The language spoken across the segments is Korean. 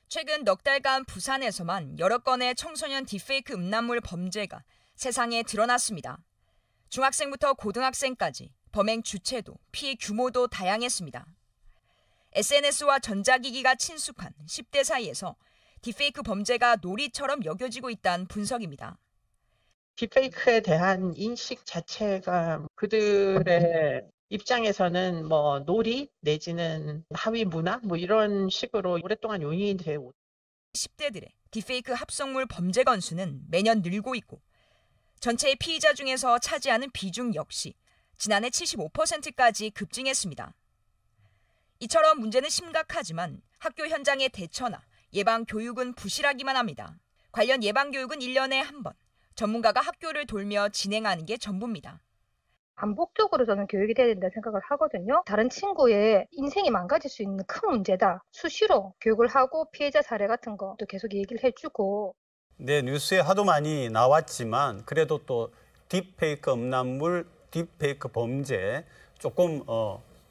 최근 넉 달간 부산에서만 여러 건의 청소년 딥페이크 음란물 범죄가 세상에 드러났습니다. 중학생부터 고등학생까지 범행 주체도 피해 규모도 다양했습니다. SNS와 전자기기가 친숙한 10대 사이에서 딥페이크 범죄가 놀이처럼 여겨지고 있다는 분석입니다. 딥페이크에 대한 인식 자체가 그들의 입장에서는 뭐 놀이 내지는 하위 문화 뭐 이런 식으로 오랫동안 용인이 되고 10대들의 딥페이크 합성물 범죄 건수는 매년 늘고 있고 전체의 피의자 중에서 차지하는 비중 역시 지난해 75%까지 급증했습니다. 이처럼 문제는 심각하지만 학교 현장의 대처나 예방 교육은 부실하기만 합니다. 관련 예방 교육은 1년에 한 번 전문가가 학교를 돌며 진행하는 게 전부입니다. 반복적으로 저는 교육이 돼야 된다고 생각을 하거든요. 다른 친구의 인생이 망가질 수 있는 큰 문제다. 수시로 교육을 하고 피해자 사례 같은 것도 계속 얘기를 해주고. 네, 뉴스에 하도 많이 나왔지만 그래도 또 딥페이크 음란물, 딥페이크 범죄 조금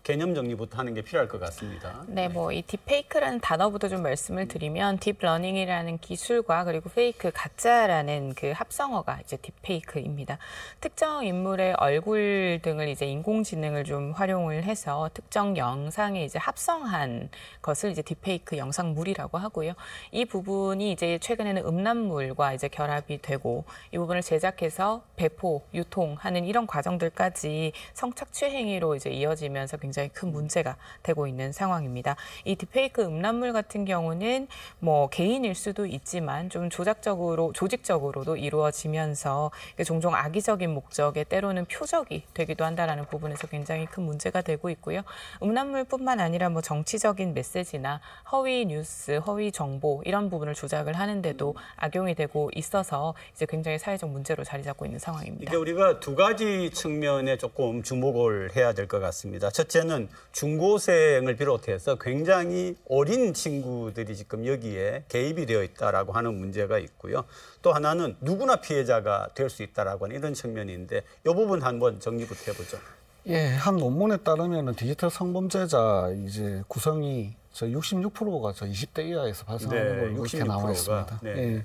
개념 정리부터 하는 게 필요할 것 같습니다. 네, 뭐 이 딥페이크라는 단어부터 좀 말씀을 드리면 딥러닝이라는 기술과 그리고 페이크, 가짜라는 그 합성어가 이제 딥페이크입니다. 특정 인물의 얼굴 등을 이제 인공지능을 좀 활용을 해서 특정 영상에 이제 합성한 것을 이제 딥페이크 영상물이라고 하고요. 이 부분이 이제 최근에는 음란물과 이제 결합이 되고 이 부분을 제작해서 배포, 유통하는 이런 과정들까지 성착취 행위로 이제 이어지면서 굉장히 큰 문제가 되고 있는 상황입니다. 이 딥페이크 음란물 같은 경우는 뭐 개인일 수도 있지만 좀 조직적으로도 이루어지면서 종종 악의적인 목적에 때로는 표적이 되기도 한다라는 부분에서 굉장히 큰 문제가 되고 있고요. 음란물뿐만 아니라 뭐 정치적인 메시지나 허위 뉴스, 허위 정보 이런 부분을 조작을 하는데도 악용이 되고 있어서 이제 굉장히 사회적 문제로 자리 잡고 있는 상황입니다. 이게 우리가 두 가지 측면에 조금 주목을 해야 될 것 같습니다. 첫째는 중고생을 비롯해서 굉장히 어린 친구들이 지금 여기에 개입이 되어 있다라고 하는 문제가 있고요. 또 하나는 누구나 피해자가 될 수 있다라고 하는 이런 측면인데 이 부분 한번 정리부터 해보죠. 예, 한 논문에 따르면 디지털 성범죄자 이제 구성이 66%가 20대 이하에서 발생하는 걸로 그렇게 나와 있습니다. 네. 예,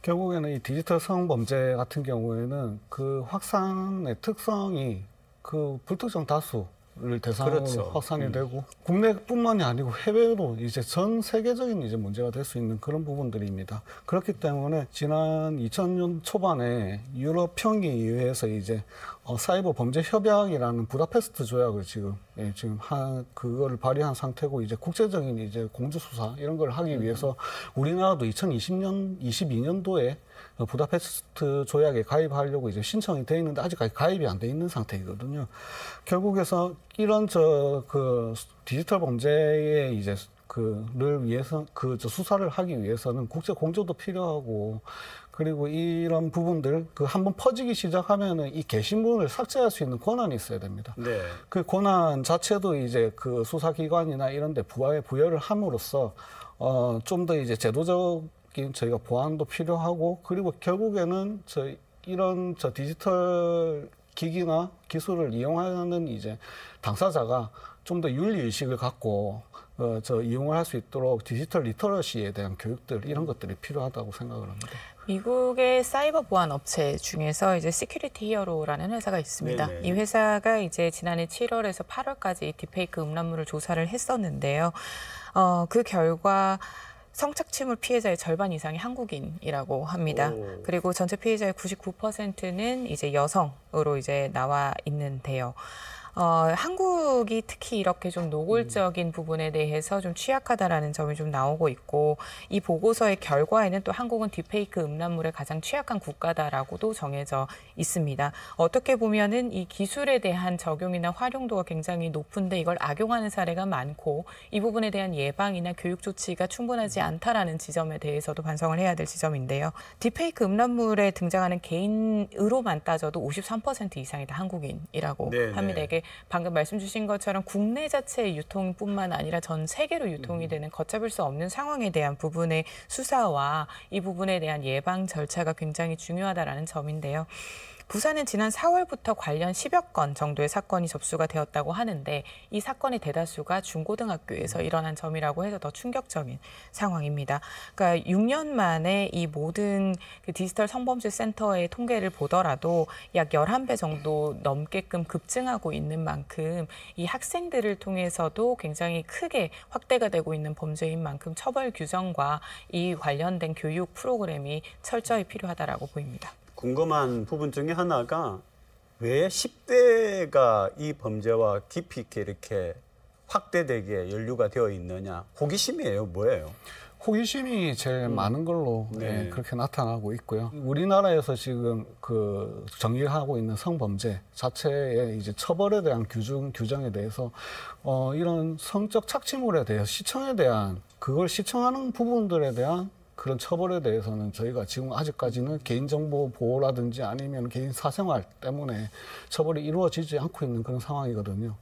결국에는 이 디지털 성범죄 같은 경우에는 그 확산의 특성이 그 불특정 다수를 대상으로 그렇죠. 확산이 되고 국내뿐만이 아니고 해외로 이제 전 세계적인 이제 문제가 될 수 있는 그런 부분들입니다. 그렇기 때문에 지난 2000년 초반에 유럽 평의회에서 이제 사이버 범죄 협약이라는 부다페스트 조약을 지금 그거를 발의한 상태고 이제 국제적인 이제 공조 수사 이런 걸 하기 위해서 우리나라도 22년도에 부다페스트 조약에 가입하려고 이제 신청이 돼 있는데 아직까지 가입이 안 돼 있는 상태이거든요. 결국에서 이런 디지털 범죄에 이제 를 위해서 수사를 하기 위해서는 국제 공조도 필요하고 그리고 이런 부분들 한번 퍼지기 시작하면은 이 게시물을 삭제할 수 있는 권한이 있어야 됩니다. 네. 그 권한 자체도 이제 그 수사기관이나 이런 데 부여를 함으로써 좀 더 이제 제도적인 저희가 보완도 필요하고 그리고 결국에는 이런 디지털 기기나 기술을 이용하는 이제 당사자가 좀 더 윤리의식을 갖고 이용을 할 수 있도록 디지털 리터러시에 대한 교육들 이런 것들이 필요하다고 생각을 합니다. 미국의 사이버 보안 업체 중에서 이제 시큐리티 히어로라는 회사가 있습니다. 네네. 이 회사가 이제 지난해 7월에서 8월까지 딥페이크 음란물을 조사를 했었는데요. 그 결과 성착취물 피해자의 절반 이상이 한국인이라고 합니다. 그리고 전체 피해자의 99%는 이제 여성으로 이제 나와 있는데요. 한국이 특히 이렇게 좀 노골적인 부분에 대해서 좀 취약하다라는 점이 좀 나오고 있고 이 보고서의 결과에는 또 한국은 딥페이크 음란물에 가장 취약한 국가다라고도 정해져 있습니다. 어떻게 보면은 이 기술에 대한 적용이나 활용도가 굉장히 높은데 이걸 악용하는 사례가 많고 이 부분에 대한 예방이나 교육 조치가 충분하지 않다라는 지점에 대해서도 반성을 해야 될 지점인데요. 딥페이크 음란물에 등장하는 개인으로만 따져도 53% 이상이 다 한국인이라고 합니다. 이게 방금 말씀 주신 것처럼 국내 자체의 유통뿐만 아니라 전 세계로 유통이 되는 걷잡을 수 없는 상황에 대한 부분의 수사와 이 부분에 대한 예방 절차가 굉장히 중요하다라는 점인데요. 부산은 지난 4월부터 관련 10여 건 정도의 사건이 접수가 되었다고 하는데 이 사건의 대다수가 중고등학교에서 일어난 점이라고 해서 더 충격적인 상황입니다. 그러니까 6년 만에 이 모든 그 디지털 성범죄 센터의 통계를 보더라도 약 11배 정도 넘게끔 급증하고 있는 만큼 이 학생들을 통해서도 굉장히 크게 확대가 되고 있는 범죄인 만큼 처벌 규정과 이 관련된 교육 프로그램이 철저히 필요하다라고 보입니다. 궁금한 부분 중에 하나가 왜 10대가 이 범죄와 깊이 있게 이렇게 확대되게 연루가 되어 있느냐. 호기심이에요? 뭐예요? 호기심이 제일 많은 걸로 네. 그렇게 나타나고 있고요. 우리나라에서 지금 그 정의하고 있는 성범죄 자체의 이제 처벌에 대한 규정에 대해서 이런 성적 착취물에 대해서 시청에 대한 그걸 시청하는 부분들에 대한 그런 처벌에 대해서는 저희가 지금 아직까지는 개인정보 보호라든지 아니면 개인 사생활 때문에 처벌이 이루어지지 않고 있는 그런 상황이거든요.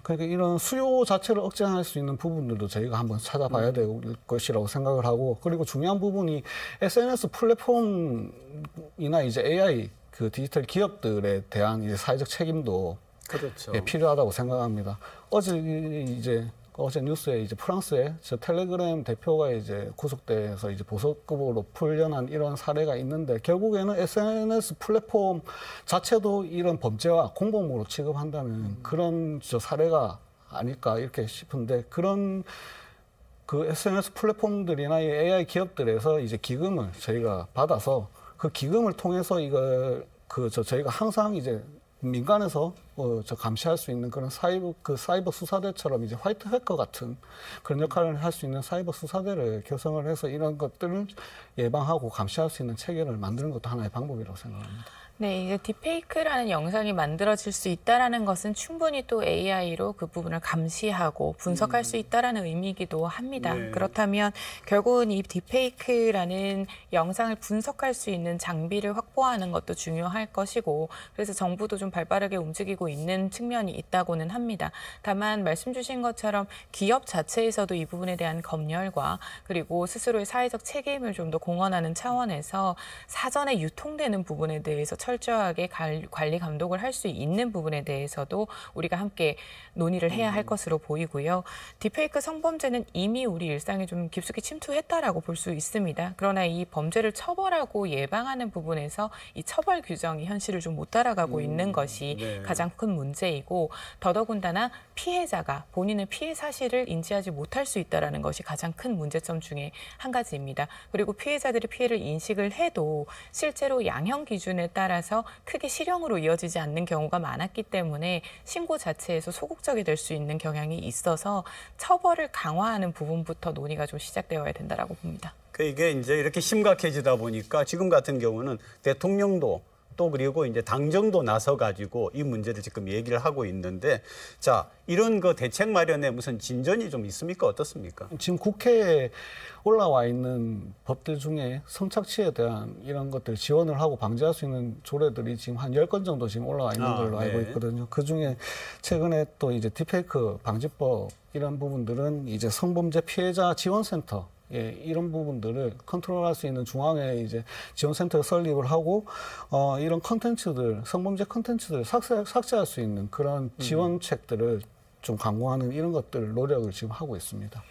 그러니까 이런 수요 자체를 억제할 수 있는 부분들도 저희가 한번 찾아봐야 될 것이라고 생각을 하고, 그리고 중요한 부분이 SNS 플랫폼이나 이제 AI 그 디지털 기업들에 대한 이제 사회적 책임도 그렇죠. 필요하다고 생각합니다. 어제 뉴스에 이제 프랑스의 저 텔레그램 대표가 이제 구속돼서 이제 보석급으로 풀려난 이런 사례가 있는데, 결국에는 SNS 플랫폼 자체도 이런 범죄와 공범으로 취급한다는 그런 저 사례가 아닐까 이렇게 싶은데, 그런 그 SNS 플랫폼들이나 이 AI 기업들에서 이제 기금을 저희가 받아서 그 기금을 통해서 이걸 저희가 항상 이제 민간에서 저 감시할 수 있는 그런 사이버 수사대처럼 이제 화이트 해커 같은 그런 역할을 할 수 있는 사이버 수사대를 결성을 해서 이런 것들을 예방하고 감시할 수 있는 체계를 만드는 것도 하나의 방법이라고 생각합니다. 네, 이제 딥페이크라는 영상이 만들어질 수 있다라는 것은 충분히 또 AI로 그 부분을 감시하고 분석할 수 있다라는 의미이기도 합니다. 네. 그렇다면 결국은 이 딥페이크라는 영상을 분석할 수 있는 장비를 확보하는 것도 중요할 것이고, 그래서 정부도 좀 발빠르게 움직이고 있는 측면이 있다고는 합니다. 다만 말씀 주신 것처럼 기업 자체에서도 이 부분에 대한 검열과 그리고 스스로의 사회적 책임을 좀 더 공헌하는 차원에서 사전에 유통되는 부분에 대해서 철저하게 관리 감독을 할 수 있는 부분에 대해서도 우리가 함께 논의를 해야 할 것으로 보이고요. 딥페이크 성범죄는 이미 우리 일상에 좀 깊숙이 침투했다라고 볼 수 있습니다. 그러나 이 범죄를 처벌하고 예방하는 부분에서 이 처벌 규정이 현실을 좀 못 따라가고 있는 것이 네. 가장 큰 문제이고, 더더군다나 피해자가 본인의 피해 사실을 인지하지 못할 수 있다는 것이 가장 큰 문제점 중에 한 가지입니다. 그리고 피해자들이 피해를 인식을 해도 실제로 양형 기준에 따라서 크게 실형으로 이어지지 않는 경우가 많았기 때문에 신고 자체에서 소극적이 될 수 있는 경향이 있어서 처벌을 강화하는 부분부터 논의가 좀 시작되어야 된다라고 봅니다. 이게 이제 이렇게 심각해지다 보니까 지금 같은 경우는 대통령도 또 그리고 이제 당정도 나서 가지고 이 문제를 지금 얘기를 하고 있는데, 자, 이런 그 대책 마련에 무슨 진전이 좀 있습니까? 어떻습니까? 지금 국회에 올라와 있는 법들 중에 성착취에 대한 이런 것들 지원을 하고 방지할 수 있는 조례들이 지금 한 10건 정도 지금 올라와 있는 걸로 알고 네. 있거든요. 그중에 최근에 또 이제 딥페이크 방지법 이런 부분들은 이제 성범죄 피해자 지원센터 이런 부분들을 컨트롤할 수 있는 중앙에 이제 지원센터를 설립을 하고 이런 컨텐츠들, 성범죄 컨텐츠들을 삭제할 수 있는 그런 지원책들을 좀 강구하는 이런 것들 노력을 지금 하고 있습니다.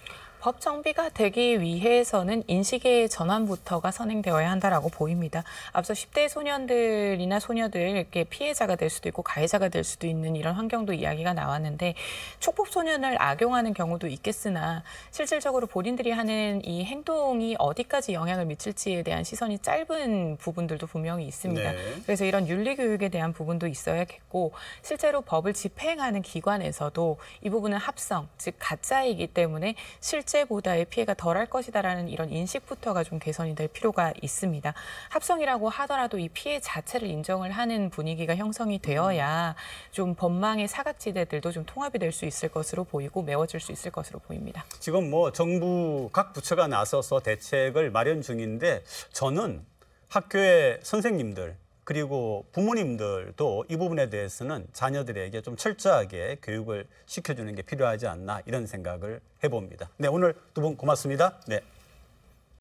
법 정비가 되기 위해서는 인식의 전환부터가 선행되어야 한다라고 보입니다. 앞서 10대 소년들이나 소녀들께 피해자가 될 수도 있고 가해자가 될 수도 있는 이런 환경도 이야기가 나왔는데, 촉법 소년을 악용하는 경우도 있겠으나 실질적으로 본인들이 하는 이 행동이 어디까지 영향을 미칠지에 대한 시선이 짧은 부분들도 분명히 있습니다. 네. 그래서 이런 윤리 교육에 대한 부분도 있어야겠고, 실제로 법을 집행하는 기관에서도 이 부분은 합성, 즉 가짜이기 때문에 실제보다의 피해가 덜할 것이다라는 이런 인식부터가 좀 개선이 될 필요가 있습니다. 합성이라고 하더라도 이 피해 자체를 인정을 하는 분위기가 형성이 되어야 좀 법망의 사각지대들도 좀 통합이 될 수 있을 것으로 보이고 메워질 수 있을 것으로 보입니다. 지금 뭐 정부 각 부처가 나서서 대책을 마련 중인데, 저는 학교의 선생님들 그리고 부모님들도 이 부분에 대해서는 자녀들에게 좀 철저하게 교육을 시켜주는 게 필요하지 않나 이런 생각을 해봅니다. 네, 오늘 두 분 고맙습니다. 네.